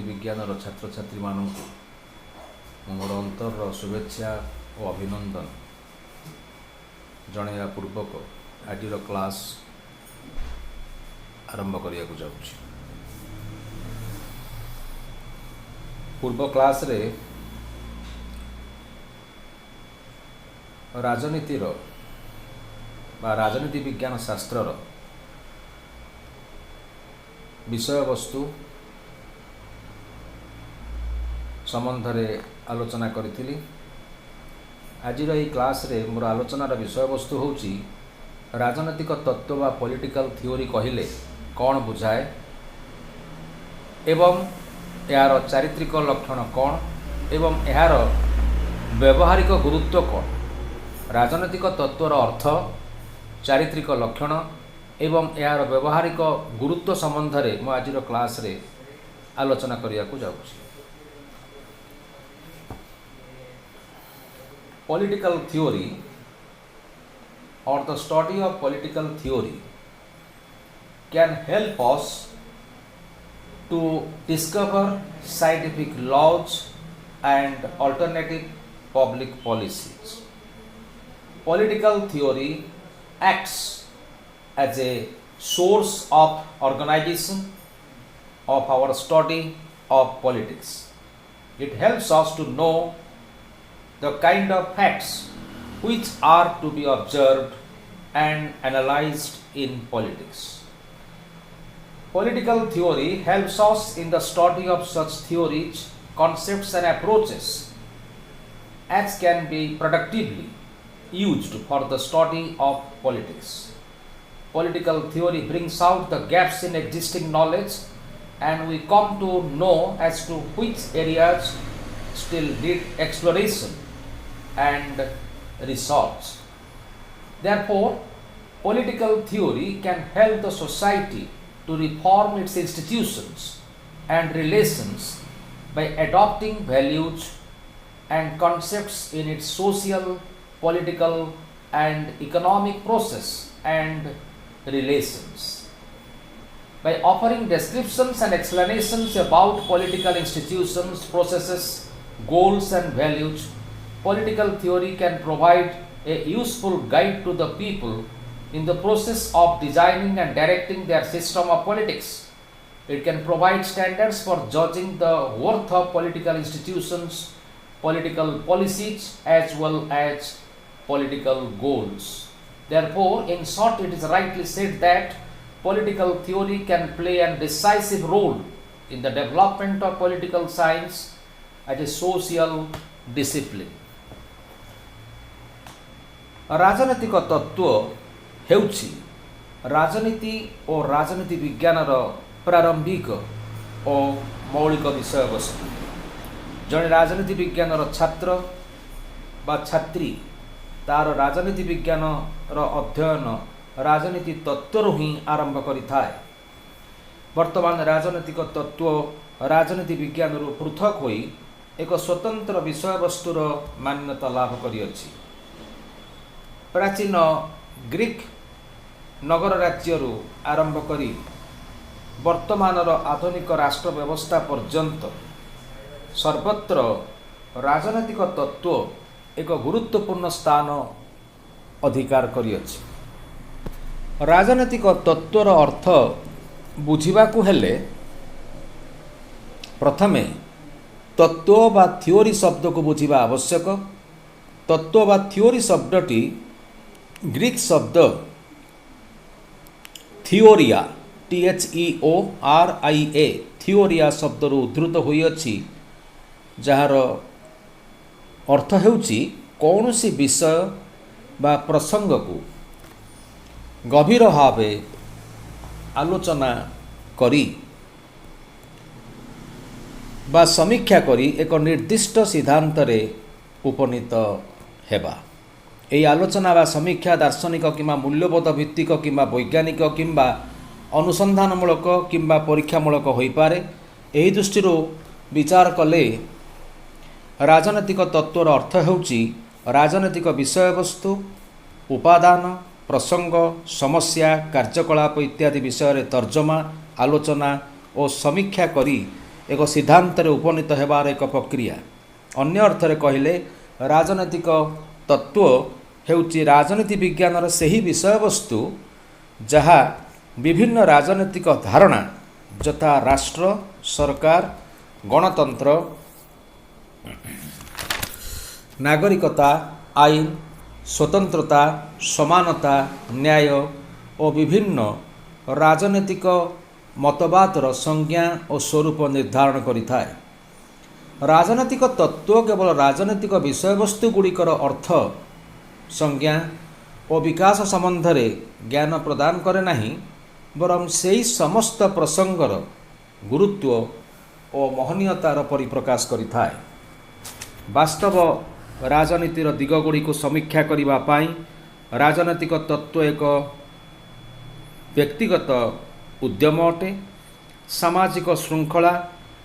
विज्ञान छात्र छात्री मानक मोर अंतर शुभेच्छा और अभिनंदन जनया पूर्वक आज क्लास आरंभ करने को जाऊँ। पूर्व क्लास रे राजनीतिर बा राजनीति विज्ञान शास्त्रर विषय वस्तु संबंध में आलोचना करी। आज क्लास रे मोर आलोचनार विषय वस्तु होची राजनैतिक तत्व बा पॉलिटिकल थ्योरी कहले कौन बुझाए एवं यार चारित्रिक लक्षण कौन एवं यार व्यवहारिक गुरुत्व कौन। राजनैतिक तत्वर अर्थ चारित्रिक लक्षण एवं यार व्यवहारिक गुरुत्व संबंध में मु आज क्लास रे आलोचना करिया को जाउछि। Political theory or the study of political theory can help us to discover scientific laws and alternative public policies. Political theory acts as a source of organization of our study of politics. It helps us to know the kind of facts which are to be observed and analyzed in politics. Political theory helps us in the study of such theories, concepts and approaches as can be productively used for the study of politics. Political theory brings out the gaps in existing knowledge and we come to know as to which areas still need exploration and research. Therefore, political theory can help the society to reform its institutions and relations by adopting values and concepts in its social, political and economic process and relations. By offering descriptions and explanations about political institutions, processes, goals and values, political theory can provide a useful guide to the people in the process of designing and directing their system of politics. It can provide standards for judging the worth of political institutions, political policies as well as political goals. Therefore, in short, it is rightly said that political theory can play a decisive role in the development of political science as a social discipline. राजनैतिक तत्व हेउछि राजनीति और राजनीति विज्ञानर प्रारंभिक और मौलिक विषय वस्तु। जड़े राजनीति विज्ञानर छात्र बा छात्री तार राजनीति विज्ञानर अध्ययन राजनीति तत्व ही आरंभ करिथाए। वर्तमान राजनैतिक तत्व राजनीति विज्ञान पृथक होई एक स्वतंत्र विषय वस्तुर मान्यता लाभ करिअछि। प्राचीन ग्रीक नगर राज्य आरंभ करी वर्तमानर आधुनिक राष्ट्र व्यवस्था पर्यंत सर्वत्र राजनैतिक तत्व एक गुरुत्वपूर्ण स्थान अधिकार करिअछि। राजनैतिक तत्वर अर्थ बुझिबाकु हेले प्रथमे तत्व बा थियोरी शब्द को बुझिबा आवश्यक। तत्व बा थियोरी शब्दटी ग्रीक शब्द थियोरिया THEORIA थियोरिया शब्द उद्धृत होइअछि जार अर्थ हेउछि कौनसी विषय बा प्रसंग को गभीर भावे आलोचना करी बा समीक्षा करी एक निर्दिष्ट सिद्धांत रे उपनीत हेबा। एई आलोचना बा समीक्षा दार्शनिक किंबा मूल्यबोध भित्तिक किंबा वैज्ञानिक किंबा अनुसंधानमूलक किंबा परीक्षामूलक होई पारे। एही दृष्टि विचार कले राजनैतिक तत्वर अर्थ हेउछि राजनैतिक विषय वस्तु उपादान प्रसंग कार्यकलाप इत्यादि विषय रे तर्जमा आलोचना और समीक्षा करी एक सिद्धांत उपनीत होबार एक प्रक्रिया। अन्य अर्थरे कहले राजनैतिक तत्व हेउची राजनीति विज्ञानर सही विषय वस्तु जहाँ विभिन्न राजनैतिक धारणा यथा राष्ट्र, सरकार, गणतंत्र, नागरिकता, आईन, स्वतंत्रता, समानता, न्याय और विभिन्न राजनैतिक मतवादर संज्ञा और स्वरूप निर्धारण करिथाए। राजनैतिक तत्व केवल राजनैतिक विषयवस्तु गुड़िकर अर्थ, संज्ञा और विकास संबंध में ज्ञान प्रदान करे नहीं, बरं सेही समस्त प्रसंगर गुरुत्व और महनीयतार परिप्रकाश करिथाए। वास्तव राजनीतिर दिगगुड़ी को समीक्षा करिबा पाई राजनैतिक तत्व एक व्यक्तिगत उद्यम अटे। सामाजिक श्रृंखला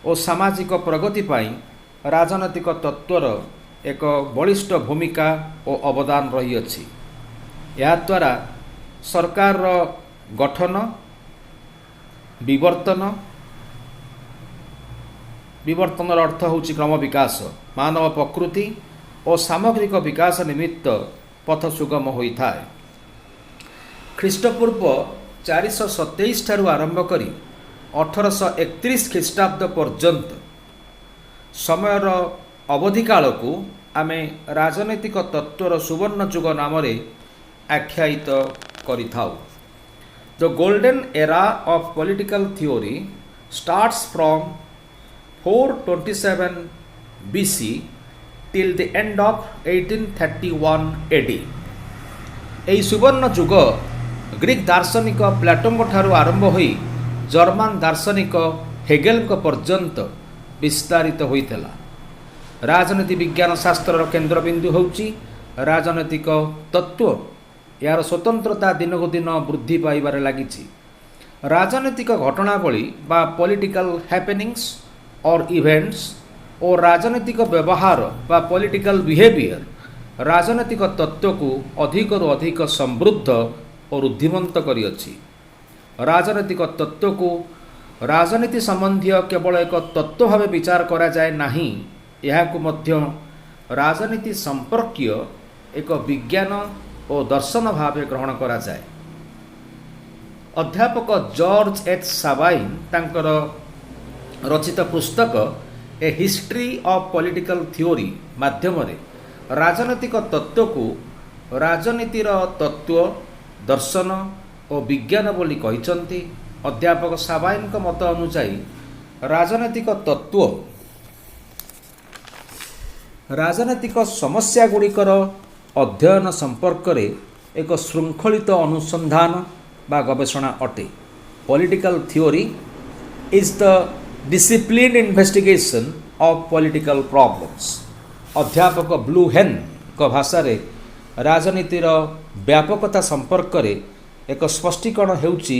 और सामाजिक प्रगति पाई राजनैतिक तत्वर एक बलिष्ठ भूमिका और अवदान रही अछि। या द्वारा सरकार गठन, विवर्तन अर्थ होछि क्रम विकास, मानव प्रकृति और सामग्रिक विकास निमित्त पथ सुगम होइथाए। ख्रीष्टपूर्व 427 ठारू आरंभ करी 1831 ख्रीष्टाब्द पर्यंत समयर अवधि काल को आमे राजनैतिक तत्वर सुवर्ण युग नाम आख्यायित करिथाउ। The golden era of political theory starts from 427 BC till the end of 1831 AD। एही सुवर्ण युग ग्रीक दार्शनिक प्लेटोंग ठारू आरंभ होई जर्मन दार्शनिक हेगेल पर्यंत विस्तारित होइतला। राजनीति विज्ञान शास्त्र केन्द्रबिंदु होउची राजनैतिक तत्व। यार स्वतंत्रता दिन को दिन वृद्धि पाइबारे लागिछि। राजनैतिक घटनावली बा पॉलिटिकल हैपनिंग्स और इवेंट्स और राजनैतिक व्यवहार बा पॉलिटिकल बिहेवियर राजनैतिक तत्व को अधिक रु अधिक समृद्ध और रुद्धिमंत करिअछि। राजनैतिक तत्व को राजनीति संबंधी केवल एक तत्व भाव विचार करा जाए नहीं, यह को मध्य राजनीति संपर्कीय एक विज्ञान और दर्शन भाव ग्रहण करा जाए। अध्यापक जॉर्ज एच साबाइन तांकर रचित पुस्तक ए हिस्ट्री ऑफ पॉलिटिकल थ्योरी माध्यम राजनैतिक तत्व को राजनीतिर तत्व, दर्शन और विज्ञान बोली कहिसंती। अध्यापक साबाइन का मत अनुसार राजनैतिक तत्व राजनैतिक समस्या गुड़िकर अध्ययन संपर्क रे एक श्रृंखलित अनुसंधान बा गवेषणा अटे। Political theory is the disciplined investigation of political problems. अध्यापक ब्लूहेन का भाषा रे राजनीतिर व्यापकता संपर्क रे एक स्पष्टीकरण हेउची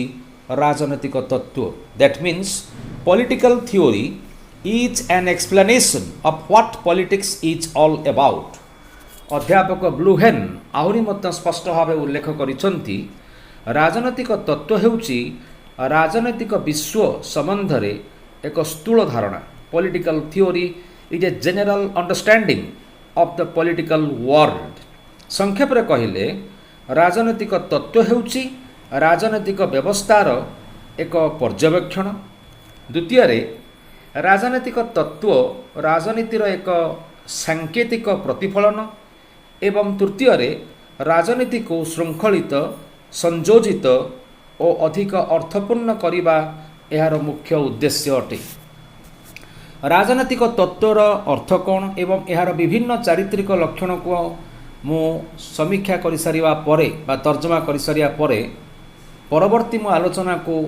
राजनैतिक तत्व। That means political theory is an explanation of what politics is all about. अध्यापक ब्लूहेन आहुरी मत स्पष्ट भाव उल्लेख करिसंती राजनैतिक तत्व हेउची राजनैतिक विश्व संबंध रे एक स्थूल धारणा। Political theory is a general understanding of the political world. संक्षेप रे कहिले राजनैतिक तत्व हेउची राजनैतिक व्यवस्थार एक पर्यवेक्षण। द्वितीय रे राजनैतिक तत्व राजनीतिर एक सांकेतिक प्रतिफलन एवं तृतीय रे राजनीति को श्रृंखलित, संयोजित और अधिक अर्थपूर्ण करिबा एहार मुख्य उद्देश्य अटे। राजनैतिक तत्वर अर्थ कौन एवं एहार विभिन्न चारित्रिक लक्षण को मु समीक्षा कर सारिबा परे बा तर्जमा कर सारिया परे परवर्ती मो आलोचना को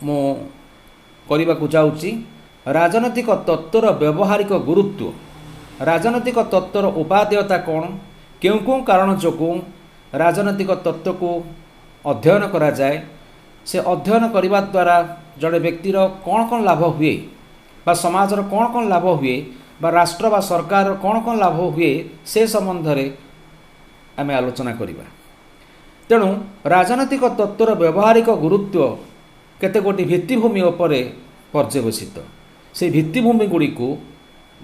मु करबा को जाउची। राजनैतिक तत्वर व्यवहारिक गुरुत्व, राजनैतिक तत्वर उपादेयता कौन, क्यों क्यों कारण जोगुं राजनैतिक तत्व को अध्ययन करा जाए, से अध्ययन करने द्वारा जड़े व्यक्तिर कौन कौन लाभ हुए बा समाजर कौन कौन लाभ हुए बा राष्ट्र बा सरकार कौन कौन लाभ हुए से संबंध में आम आलोचना करिबा। तेणु राजनैतिक तत्वर व्यवहारिक गुरुत्व केते गोटी भित्तिभूमि उपरे पर्यवेसित से भित्तिभूमि गुड़ी को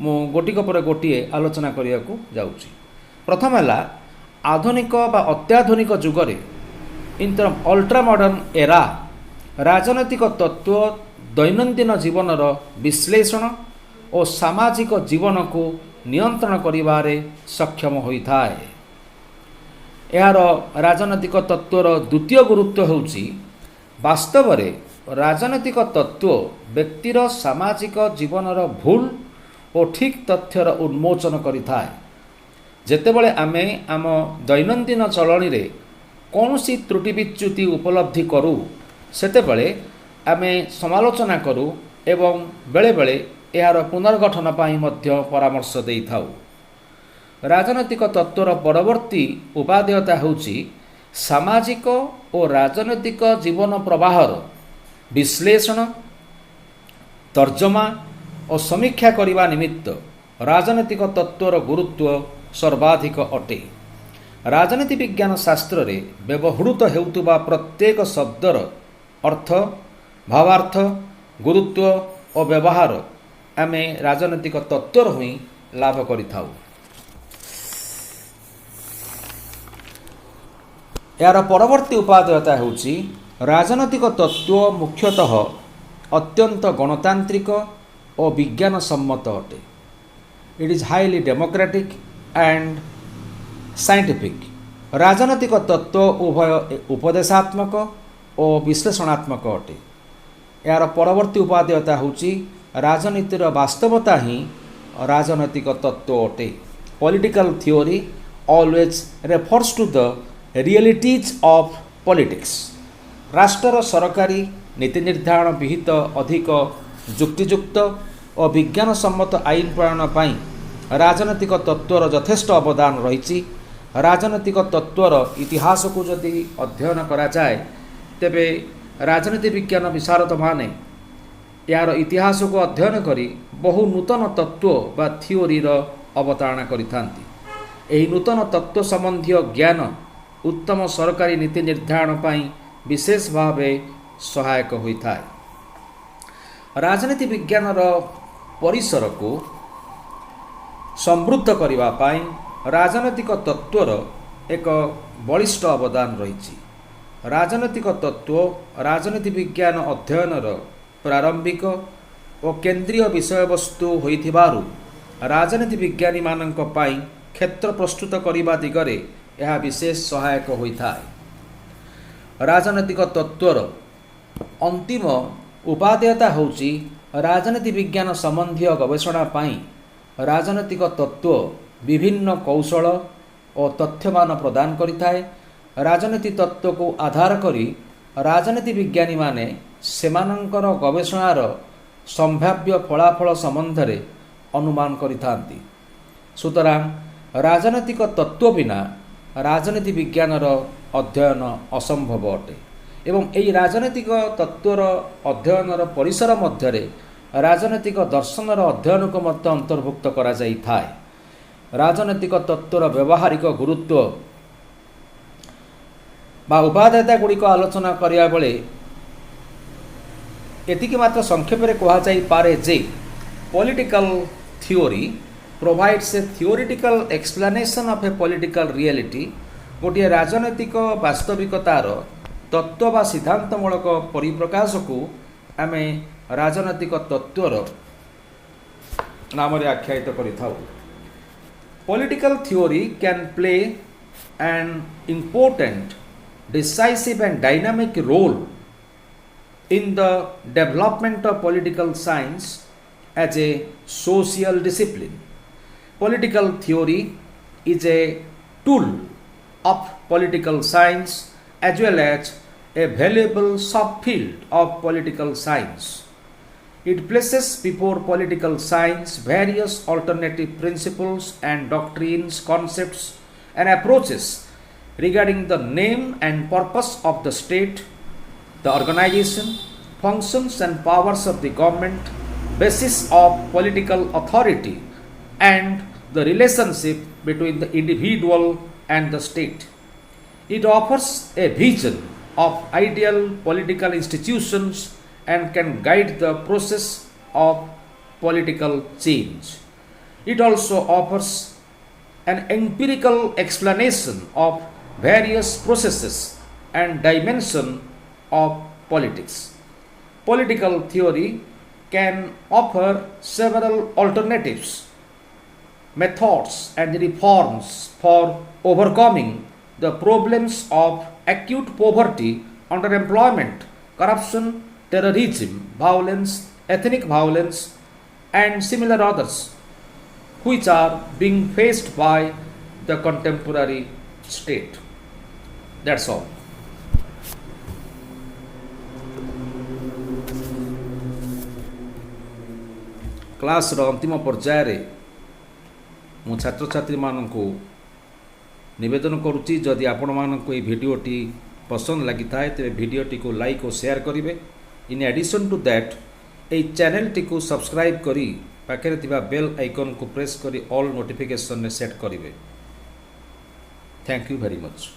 मु गोटिक पर गोटे आलोचना करने को जाऊँगी। प्रथम है आधुनिक बा अत्याधुनिक जुगरे in the ultra modern era राजनैतिक तत्व दैनंदिन जीवनर विश्लेषण और सामाजिक जीवन को नियंत्रण करिबारे सक्षम होता है। यार राजनैतिक तत्वर द्वितीय गुरुत्व होउची वास्तव रे राजनैतिक तत्व व्यक्तिर सामाजिक जीवनर भूल और ठीक तथ्यर उन्मोचन करिथाए। जेतेबेले आमे आम दैनंदिन चलनी रे कौनसी त्रुटि विच्युति उपलब्धि करू सेतेबेले आमे समालोचना करू एवं बेले बेले यार पुनर्गठन पाई मध्य परामर्श देई थाउ। राजनैतिक तत्वर परवर्ती उपादेयता होउची सामाजिक और राजनैतिक जीवन प्रवाहर विश्लेषण तर्जमा और समीक्षा करने निमित्त राजनैतिक तत्वर गुरुत्व सर्वाधिक अटे। राजनीति विज्ञान शास्त्र रे व्यवहृत हेउतुबा प्रत्येक शब्दर अर्थ भावार्थ गुरुत्व और व्यवहार आमे राजनैतिक तत्वर हुई लाभ करिथाउ। यार परवर्ती उपादेयता होउची राजनैतिक तत्व मुख्यतः अत्यंत गणतांत्रिक और विज्ञान सम्मत अटे। It is highly democratic and scientific. राजनैतिक तत्व उभय उपदेशात्मक और विश्लेषणात्मक अटे। यार परवर्ती उपादेयता होउची राजनीतिर वास्तवता ही राजनैतिक तत्व अटे। Political theory always refers to the realities of politics. राष्ट्र सरकारी नीति निर्धारण विहित अधिक जुक्तियुक्त और विज्ञान सम्मत आईन प्रणायन पाई राजनैतिक तत्वर यथेष्ट अवदान रही। राजनैतिक तत्वर इतिहास को जदि अध्ययन करा जाए तेबे राजनीति विज्ञान विशारद माने यार इतिहास को अध्ययन करी बहु नूतन तत्व बा थियोरीर अवतारणा करिथांती। एही नूतन तत्व संबंधी ज्ञान उत्तम सरकारी नीति निर्धारण पाई विशेष भावे सहायक होता राजनीति विज्ञान परिसर को समृद्ध करने पाई राजनैतिक तत्वर एक बलिष्ठ अवदान रही। राजनैतिक तत्व राजनीति विज्ञान अध्ययनर प्रारंभिक और केंद्रीय विषय वस्तु होइथिबारु राजनीति विज्ञानी मानक पाई क्षेत्र प्रस्तुत करने दिगरे यह विशेष सहायक होता है। राजनैतिक तत्वर अंतिम उपादेयता होउची राजनीति विज्ञान संबंधी गवेषणा पाई राजनैतिक तत्व विभिन्न कौशल और तथ्यमान प्रदान करिथाए। राजनीति तत्व को आधार करी राजनीति विज्ञानी माने सेमानंकर गवेषणार संभाव्य फलाफल संबंध रे अनुमान करिथांती। सुतरां राजनैतिक तत्व बिना राजनीति विज्ञानर अध्ययन असंभव अटे एवं यही राजनैतिक तत्वर अध्ययनर परिसर मध्य राजनैतिक दर्शनर अध्ययन को मध्य अंतर्भुक्त करा जाई थाए। राजनैतिक तत्वर व्यवहारिक गुरुत्व बा उपादेयता गुड़िक आलोचना करिया बेले एतिकी मात्र संक्षेप में कहा जाई पारे जे political theory provides a theoretical explanation of a political reality. गोटे राजनैतिक वास्तविकतार तत्व बा सिद्धांतमूलक परिप्रकाश को आमे राजनैतिक तत्वर नाम रे आख्यायित करिथाउ। Political theory can play an important decisive and dynamic role in the development of political science as a social discipline. Political theory is a tool of political science as well as a valuable subfield of political science. It places before political science various alternative principles and doctrines, concepts and approaches regarding the name and purpose of the state, the organization, functions and powers of the government, basis of political authority, and the relationship between the individual and the state. It offers a vision of ideal political institutions and can guide the process of political change. It also offers an empirical explanation of various processes and dimensions of politics. Political theory can offer several alternatives, methods, and reforms for overcoming the problems of acute poverty, underemployment, corruption, terrorism, violence, ethnic violence, and similar others, which are being faced by the contemporary state. That's all. Class अंतिम पर्याय मु छात्र छात्री मानू निवेदन करुच्ची जदि आपण मानक ये भिडटी पसंद लगी थाए तेरे भिडटी को लाइक और शेयर करेंगे। इन एडिशन टू दैट ये चैनल टी को सब्सक्राइब करी पाखे बेल आइकन को प्रेस करी ऑल नोटिफिकेशन सेट करेंगे। Thank you very much.